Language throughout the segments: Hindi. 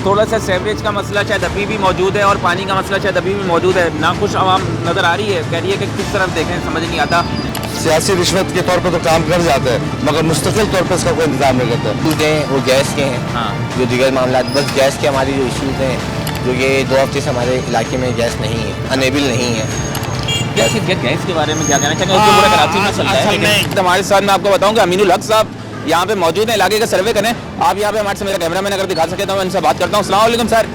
थोड़ा सा सेवरेज का मसला शायद अभी भी मौजूद है और पानी का मसला शायद अभी भी मौजूद है। नाखुश आवाम नज़र आ रही है, कह रही है कि किस तरफ देखें समझ नहीं आता। सियासी रिश्वत के तौर पर तो काम कर जाते हैं मगर मुस्तकिल तौर पर इसका कोई इंतजाम नहीं करते। इशूज़ हैं वो गैस के हैं। हाँ, जो दीगर मामला बस गैस के हमारे जो इशूज़ हैं, जो ये 2 हफ्ते से हमारे इलाके में गैस नहीं है, अनेबल नहीं है। गैस के बारे में क्या कहना चाहेंगे? उसको पूरा कराची में चलता है, लेकिन हमारे साथ मैं आपको बताऊँ कि अमीनुल हक साहब यहाँ पे मौजूद हैं, इलाके का सर्वे करें। आप यहाँ पे हमारे से मेरा कैमरा मैन अगर दिखा सके तो मैं इनसे बात करता हूँ। अस्सलाम वालेकुम सर।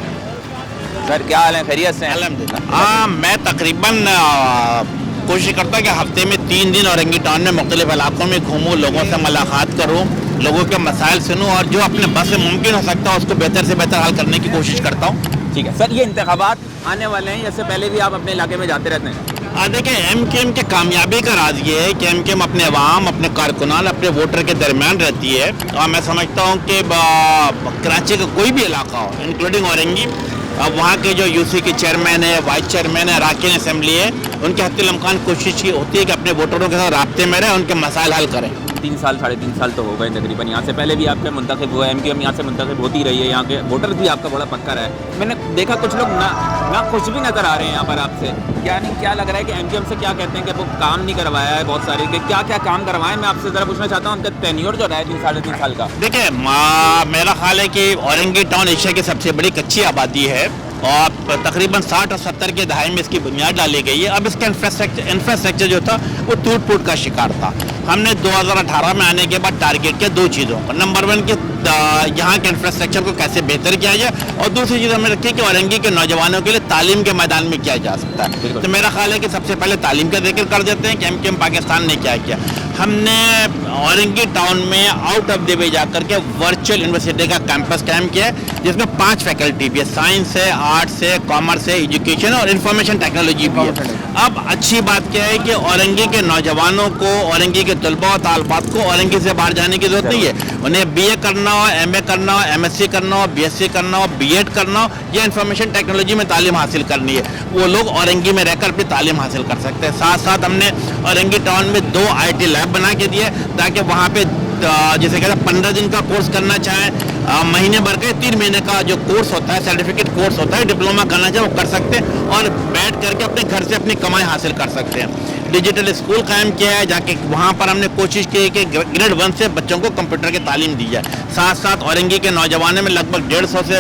सर क्या हाल है, खैरियत से? अल्हम्दुलिल्लाह। हाँ, मैं तकरीबन कोशिश करता हूँ कि हफ्ते में 3 दिन औरंगी टाउन में मुख्तलिफ इलाकों में घूमूँ, लोगों से मुलाकात करूँ, लोगों के मसाइल सुनूँ और जो अपने बस से मुमकिन हो सकता है उसको बेहतर से बेहतर हल करने की कोशिश करता हूँ। ठीक है सर, ये इंतखाबात आने वाले हैं, इससे पहले भी आप अपने इलाके में जाते रहते हैं? देखिए, एमकेएम के कामयाबी का राज ये है कि एमकेएम अपने अवाम, अपने कारकुनान, अपने वोटर के दरमियान रहती है। और मैं समझता हूँ कि कराची का कोई भी इलाका हो, इंक्लूडिंग औरंगी, अब वहाँ के जो यूसी के चेयरमैन है, वाइस चेयरमैन है, अरकान असेंबली है, उनके हत्तुल इम्कान कोशिश होती है कि अपने वोटरों के साथ राब्ते में रहें, उनके मसाइल हल करें। 3 साल 3.5 साल तो हो गए तकरीबन, यहाँ से पहले भी आपके मुंतखब हुआ है, एमकेएम यहाँ से मुंतखब होती रही है, यहाँ के वोटर भी आपका बड़ा पक्का रहा है। मैंने देखा कुछ लोग ना खुश भी नज़र आ रहे हैं यहाँ पर आपसे। क्या लग रहा है कि एमकेएम से क्या कहते हैं कि वो काम नहीं करवाया है बहुत सारे, कि क्या काम करवाए? मैं आपसे ज़रा पूछना चाहता हूँ, उनका टेन्योर जो रहा है 3-3.5 साल का। देखिए, मेरा ख्याल है कि औरंगी टाउन एशिया की सबसे बड़ी कच्ची आबादी है और तकरीबन 60 और 70 के दहाई में इसकी बुनियाद डाली गई है। अब इसका इंफ्रास्ट्रक्चर जो था वो टूट का शिकार था। हमने 2018 में आने के बाद टारगेट किया 2 चीज़ों को। नंबर 1 कि यहाँ के इंफ्रास्ट्रक्चर को कैसे बेहतर किया जाए और दूसरी चीज़ हमने रखी कि औरंगी के नौजवानों के लिए तालीम के मैदान में किया जा सकता है। तो मेरा ख्याल है कि सबसे पहले तालीम का जिक्र कर देते हैं कि एमकेएम पाकिस्तान ने क्या किया। हमने औरंगी टाउन में आउट ऑफ द वे जाकर के वर्चुअल यूनिवर्सिटी का कैंपस कायम किया है, जिसमें 5 फैकल्टी भी है, साइंस है, आर्ट्स है, कॉमर्स है, एजुकेशन और इंफॉर्मेशन टेक्नोलॉजी भी है। अब अच्छी बात क्या है कि औरंगी के नौजवानों को, औरंगी के तलबा और तालबात को औरंगी से बाहर जाने की जरूरत नहीं है। उन्हें BA करना हो, MA करना हो, MSc करना हो, BSc करना हो, B.Ed करना हो या इंफॉर्मेशन टेक्नोलॉजी में तालीम हासिल करनी है, वो लोग औरंगी में रहकर भी तालीम हासिल कर सकते हैं। साथ साथ हमने औरंगी टाउन में 2 IT लैब बना के दिए ताकि वहाँ पे जैसे कहते हैं 15 दिन का कोर्स करना चाहे, महीने भर के 3 महीने का जो कोर्स होता है, सर्टिफिकेट कोर्स होता है, डिप्लोमा करना चाहे वो कर सकते हैं और बैठ करके अपने घर से अपनी कमाई हासिल कर सकते हैं। डिजिटल स्कूल कायम किया है, जाके वहाँ पर हमने कोशिश की है कि ग्रेड 1 से बच्चों को कंप्यूटर की तालीम दी जाए। साथ साथ औरंगी के नौजवानों में लगभग 150 से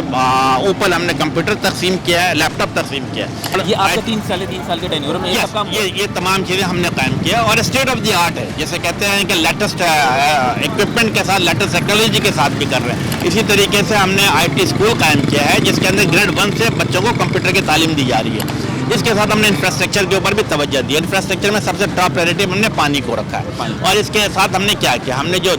ऊपर हमने कंप्यूटर तकसीम किया है, लैपटॉप तकसीम किया है। ये आपका 3 साल के टेन्योर में ये तमाम चीज़ें हमने कायम किया और स्टेट ऑफ द आर्ट है, जैसे कहते हैं कि लेटेस्ट इक्विपमेंट के साथ, लेटेस्ट टेक्नोलॉजी के साथ भी कर रहे हैं। इसी तरीके से हमने IT स्कूल कायम किया है जिसके अंदर ग्रेड 1 से बच्चों को कंप्यूटर की तालीम दी जा रही है। इसके साथ हमने इंफ्रास्ट्रक्चर के ऊपर भी तवज्जो दी है। इंफ्रास्ट्रक्चर में सबसे टॉप प्रायोरिटी हमने पानी को रखा है और इसके साथ हमने क्या किया, हमने जो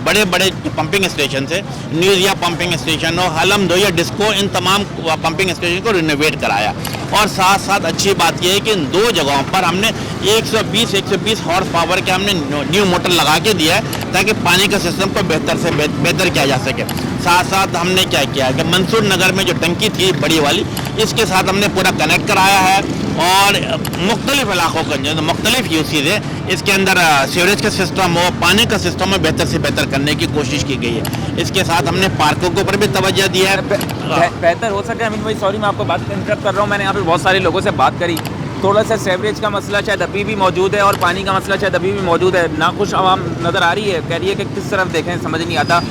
बड़े बड़े पंपिंग स्टेशन है, न्यूजिया पंपिंग स्टेशन हो, हलम 2 या डिस्को, इन तमाम पंपिंग स्टेशन को रिनोवेट कराया। और साथ साथ अच्छी बात यह है कि इन 2 जगहों पर हमने 120 हॉर्स पावर के हमने न्यू मोटर लगा के दिया है ताकि पानी का सिस्टम को बेहतर से बेहतर किया जा सके। साथ साथ हमने क्या किया कि मंसूर नगर में जो टंकी थी बड़ी वाली, इसके साथ हमने पूरा कनेक्ट कराया है और मुख्तलिफ इलाकों का जो मुख्तलिफ यूसेज है, इसके अंदर सीवरेज का सिस्टम हो, पानी का सिस्टम हो, बेहतर से बेहतर करने की कोशिश की गई है। इसके साथ हमने पार्कों के ऊपर भी तवज्जो दिया है। बेहतर हो सके। अमीन भाई सॉरी, मैं आपको बात इंटरप्ट कर रहा हूँ। मैंने यहाँ पे बहुत सारे लोगों से बात करी, थोड़ा सा सेवरेज का मसला शायद अभी भी मौजूद है और पानी का मसला शायद अभी भी मौजूद है। नाखुश आवाम नज़र आ रही है, कह रही है कि किस तरफ देखें समझ नहीं आता।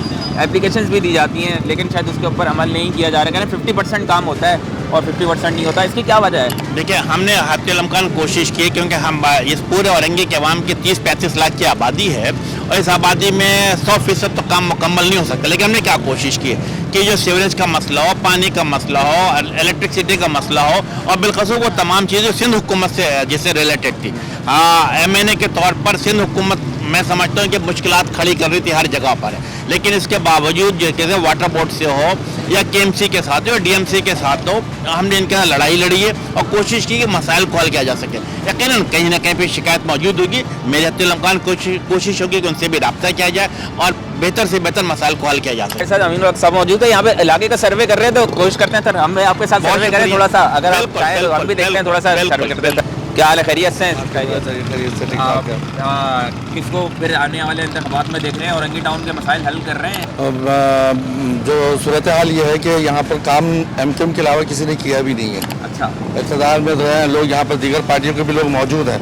एप्लीकेशंस भी दी जाती हैं लेकिन शायद उसके ऊपर अमल नहीं किया जा रहा है। 50% काम होता है और 50% नहीं होता, इसकी क्या वजह है? देखिए, हमने हत्तुल इम्कान कोशिश की क्योंकि हम इस पूरे औरंगी के अवाम की 30-35 लाख की आबादी है और इस आबादी में 100% तो काम मुकम्मल नहीं हो सकता। लेकिन हमने क्या कोशिश की कि जो सीवरेज का मसला हो, पानी का मसला हो, इलेक्ट्रिसिटी का मसला हो और बिलखसूस वो तमाम चीज़ें सिंध हुकूमत से जिससे रिलेटेड थी। MNA के तौर पर सिंध हुकूमत मैं समझता हूँ कि मुश्किलात खड़ी कर रही थी हर जगह पर है, लेकिन इसके बावजूद जो कहते वाटर बोर्ड से हो या KMC के साथ हो या DMC के साथ हो, हमने इनके साथ लड़ाई लड़ी है और कोशिश की कि मसाइल को हल किया जा सके। यकीनन कहीं ना कहीं पे शिकायत मौजूद होगी, मेरे हत्तुल इम्कान कोशिश होगी कि उनसे भी रब्ता किया जाए और बेहतर से बेहतर मसाइल को हल किया जा सके। सर अमीन साहब मौजूद है यहाँ पे, इलाके का सर्वे कर रहे हैं तो कोशिश करते हैं सर हम आपके साथ सर्वे करें थोड़ा सा, अगर आप चाहें तो हम भी देखते हैं थोड़ा सा सर्वे करते हैं। क्या हाल है, खैरियत से हैं? खैरियत से ठीक ठाक है। किसको फिर आने वाले इंतखाबात में देख रहे हैं, औरंगी टाउन के मसाइल हल कर रहे हैं? अब जो सूरत हाल ये है कि यहाँ पर काम एमकेएम के अलावा किसी ने किया भी नहीं है। अच्छा, इक़्तिदार में जो है लोग, यहाँ पर दीगर पार्टियों के भी लोग मौजूद हैं,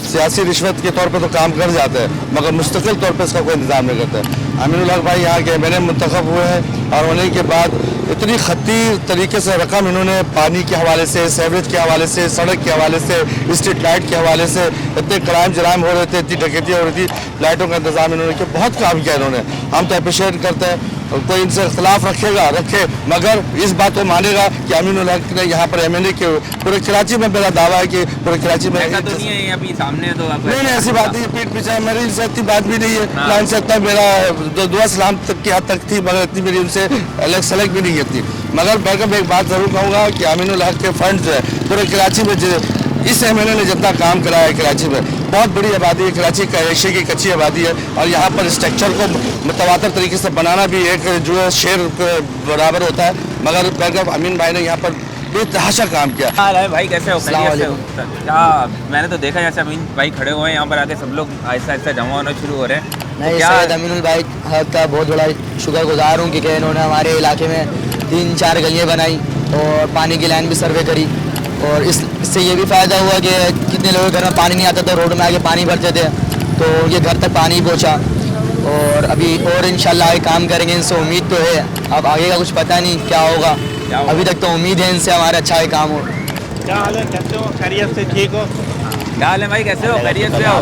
सियासी रिश्वत के तौर पे तो काम कर जाते हैं मगर मुस्तकिल तौर पे इसका कोई इंतजाम नहीं करते। अमीनुल हक भाई यहाँ के मैंने मुंतखब हुए हैं और होने के बाद इतनी खतीर तरीके से रकम इन्होंने पानी के हवाले से, सेवरेज के हवाले से, सड़क के हवाले से, स्ट्रीट लाइट के हवाले से, इतने क्राइम जराइम हो रहे थे, इतनी डकैतियाँ हो रही थी, लाइटों का इंतजाम इन्होंने किया, बहुत काम किया इन्होंने। हम तो अप्रिशिएट करते हैं। कोई इनसे इख्तलाफ रखे मगर इस बात को मानेगा कि अमीनुल हक ने यहाँ पर एमएनए के पूरे कराची में, मेरा दावा है कि पूरे कराची में ऐसा तो नहीं है ये अभी सामने तो नहीं ऐसी बात नहीं, पीठ पीछे मेरी इनसे इतनी बात भी नहीं है। ना इनसे इतना मेरा दुआ सलाम तक की हद तक थी मगर इतनी मेरी उनसे अलग सलग भी नहीं है थी। मगर मैं एक बात जरूर कहूँगा कि अमीनुल हक के फंड जो है पूरे कराची में इस एमएनए ने जितना काम कराया है कराची में, बहुत बड़ी आबादी है, कराची का एशिया की कच्ची आबादी है और यहाँ पर स्ट्रक्चर को मुतवातर तरीके से बनाना भी एक जो है शेर के बराबर होता है। मगर पैगम्बर अमीन भाई ने यहाँ पर बेतहाशा काम किया। हाल है भाई, कैसे हो? खैरियत से हो? क्या मैंने तो देखा जैसे अमीन भाई खड़े हुए हैं यहाँ पर आके, सब लोग आहिस्ता आहिस्ता जमा होना शुरू हो रहे हैं। मैं क्या सैयद अमीनुल भाई हक का बहुत बड़ा शुक्रगुजार हूँ कि इन्होंने हमारे इलाके में 3-4 गलियाँ बनाई और पानी की लाइन भी सर्वे करी और इससे ये भी फ़ायदा हुआ कि कितने लोगों के घर में पानी नहीं आता था, रोड में आके पानी भरते थे तो उनके घर तक पानी पहुँचा और अभी और इंशाल्लाह आगे काम करेंगे। इनसे उम्मीद तो है, अब आगे का कुछ पता नहीं क्या होगा, अभी तक तो उम्मीद है इनसे हमारा अच्छा काम हो। क्या हाल है, कैसे हो? खैरियत से ठीक हो? क्या हाल है भाई, कैसे हो? खैरियत से हो?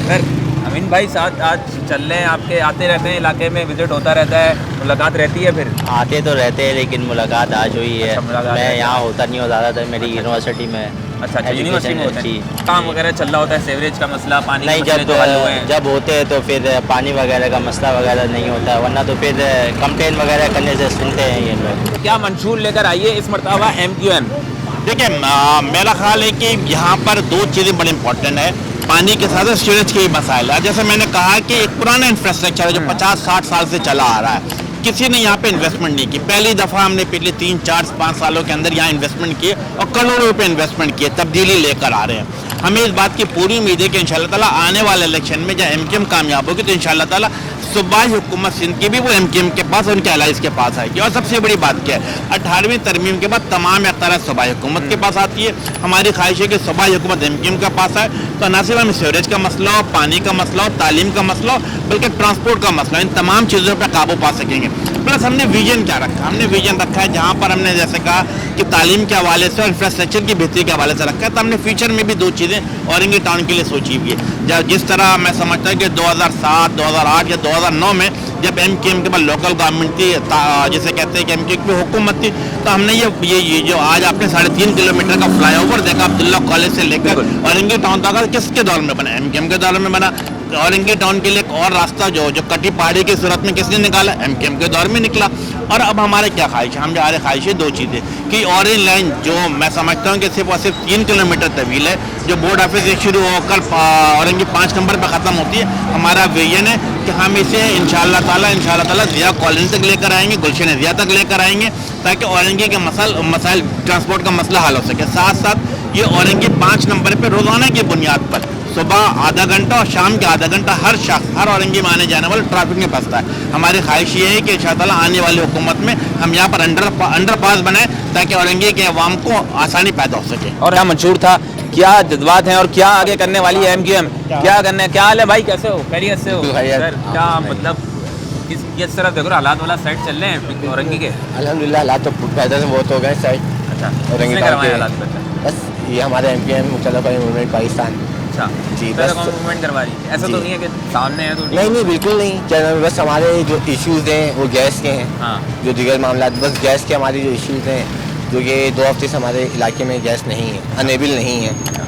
फिर अमीन भाई साथ आज चल रहे हैं आपके, आते रहते हैं इलाके में, विजिट होता रहता है, मुलाकात रहती है? फिर आते तो रहते हैं लेकिन मुलाकात आज हुई है। मैं यहाँ होता नहीं हूँ ज़्यादातर, मेरी यूनिवर्सिटी में। अच्छा, यूनिवर्सिटी में होता है, काम वगैरह चल रहा होता है, सेवरेज का मसला, पानी नहीं, जब होते हैं तो फिर पानी वगैरह का मसला वगैरह नहीं होता है, वरना तो फिर कंप्लेन वगैरह करने से सुनते हैं ये लोग। क्या मंशूर लेकर आइए इस मरतबा एमक्यूएम? देखिए, मेरा ख्याल है कि यहाँ पर 2 चीज़ें बड़ी इंपॉर्टेंट है, पानी के साथ सीवरेज के मसाइल है। जैसे मैंने कहा कि एक पुराना इंफ्रास्ट्रक्चर है जो 50-60 साल से चला आ रहा है, किसी ने यहाँ पे इन्वेस्टमेंट नहीं की। पहली दफ़ा हमने पिछले 3-4-5 सालों के अंदर यहाँ इन्वेस्टमेंट किए और करोड़ों रुपए इन्वेस्टमेंट किए, तब्दीली लेकर आ रहे हैं। हमें इस बात की पूरी उम्मीद है कि इंशाल्लाह ताला आने वाले इलेक्शन में जब एमकेएम कामयाब होगी तो इंशाल्लाह ताला सूबाई हुकूमत सिंध की भी वो एमकेएम के पास, उनके अलाइज के पास आएगी। और सबसे बड़ी बात क्या है, 18वीं तरमीम के बाद तमाम अख्तियार सूबाई हुकूमत के पास आती है। हमारी ख्वाहिश है कि सूबाई हुकूमत एमकेएम के पास आए तो न सिर्फ हमें सीवरेज का मसला हो, पानी का मसला हो, तालीम का मसला हो, बल्कि ट्रांसपोर्ट का मसला, इन तमाम चीज़ों पर काबू पा सकेंगे। प्लस हमने विजन क्या रखा, हमने विजन रखा है जहाँ पर हमने जैसे कहा कि तालीम के हवाले से और इंफ्रास्ट्रक्चर की बेहतरी के हवाले से रखा है, तो हमने फ्यूचर में भी 2 चीज़ें औरंगी टाउन के लिए सोची हुई है। जिस तरह मैं समझता हूँ कि 2007, 2008 या 2009 में जब एमकेएम के बाद लोकल गवर्नमेंट थी, जिसे कहते हैं कि एमकेएम की हुकूमत थी, तो हमने ये जो आज आपने 3.5 किलोमीटर का फ्लाईओवर देखा अब्दुल्ला कॉलेज से लेकर औरंगी टाउन तक, किसके दौर में बना? एमकेएम के दौर में बना। औरंगी टाउन के लिए एक और रास्ता जो कटी पहाड़ी की सूरत में किसने निकाला? एमकेएम के दौर में निकला। और अब हमारे क्या ख्वाहिश है, हमारे ख्वाहिश है 2 चीज़ें कि ऑरेंज लाइन जो मैं समझता हूँ कि सिर्फ और सिर्फ 3 किलोमीटर तवील है, जो बोर्ड ऑफिस से शुरू होकर औरंगी 5 नंबर पर ख़त्म होती है, हमारा विजन है कि हम इसे इंशाल्लाह ताला ज़िया कॉलोनी तक लेकर आएंगे, गुलशन ज़िया तक लेकर आएंगे, ताकि औरंगी के मसाइल ट्रांसपोर्ट का मसला हल हो सके। साथ साथ ये औरंगी 5 नंबर पर रोज़ाना की बुनियाद पर सुबह आधा घंटा और शाम के आधा घंटा हर शख्स, हर औरंगी में आने जाने वाले ट्रैफिक में फंसता है। हमारी ख्वाहिश ये है कि इंशाअल्लाह आने वाली हुकूमत में हम यहाँ पर अंडरपास बनाएं ताकि औरंगी के अवाम को आसानी पैदा हो सके। और यहाँ मंशूर था, क्या जज्बात हैं और क्या आगे करने वाली है एमक्यूएम? क्या करना है? क्या हाल है भाई, कैसे हो? खैरियत से हो? सर क्या मतलब किस तरह देखो हालात वाला साइड चल रहे हैं औरंगी के? अल्हम्दुलिल्लाह हालात तो बेहतर से बहुत हो गए साइड। अच्छा, औरंगी किसने करवाए हालात बेहतर? बस ये हमारे एमकेएम मुख्तलिफ मूवमेंट पाकिस्तान। अच्छा जी, बस बस मूवमेंट करवा रही है, ऐसा जी। तो नहीं है कि सामने है तो नहीं बिल्कुल नहीं, क्या बस हमारे जो इश्यूज़ हैं वो गैस के हैं। हाँ, जो दीगर मामला, बस गैस के हमारी जो इश्यूज़ हैं, जो ये 2 हफ्ते से हमारे इलाके में गैस नहीं है, अनेबल नहीं है।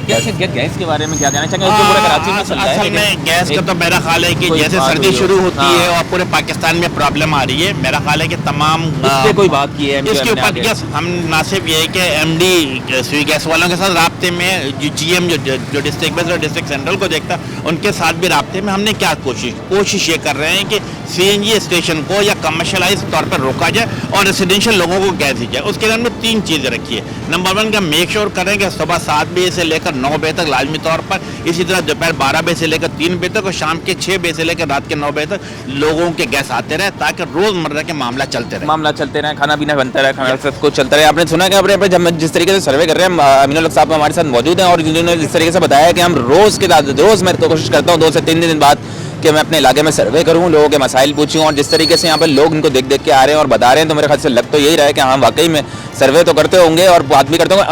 गैस के बारे में क्या कहना चाहेंगे? पूरे कराची में चल रहा है, असल में गैस का तो मेरा ख्याल है कि कोई जैसे बात सर्दी हुई हो। शुरू होती हाँ। है और पूरे पाकिस्तान में प्रॉब्लम आ रही है, मेरा ख्याल है कि तमाम इस पे कोई बात की है इसके ऊपर यस, हम ना सिर्फ ये है कि एमडी स्वी गैस वालों के साथ राब्ते में, जीएम जो डिस्ट्रिक्ट बेस्ड और डिस्ट्रिक्ट सेंट्रल को देखता, उनके साथ भी राब्ते में हमने क्या कोशिश ये कर रहे हैं कि सीएनजी स्टेशन को या कमर्शलाइज तौर पर रोका जाए और रेसिडेंशियल लोगों को गैस दी जाए। उसके लिए हमने 3 चीज़ें रखी है। नंबर 1 का मेक श्योर करें कि सुबह 7 बजे से लेकर 9 बजे तक लाजमी तौर पर, इसी तरह दोपहर 12 बजे से लेकर 3 बजे तक और शाम के 6 बजे से लेकर रात के 9 बजे तक लोगों के गैस आते रहे, ताकि रोजमर्रा के मामला चलते रहे। मामला चलते रहे, खाना पीना बनता रहे, खाना सब कुछ चलता रहे। आपने सुना कि अपने जब जिस तरीके से सर्वे कर रहे हैं, अमीनुल हक साहब हमारे साथ मौजूद हैं और जिन्होंने इस तरीके से बताया कि हम रोज़ मैं तो कोशिश करता हूँ 2 से 3 दिन बाद कि मैं अपने इलाके में सर्वे करूँ, लोगों के मसाइल पूछूँ, और जिस तरीके से यहाँ पर लोग इनको देख देख के आ रहे हैं और बता रहे हैं, तो मेरे ख्याल से लग तो यही रहा है कि हाँ वाकई में सर्वे तो करते होंगे और बात भी करते होंगे।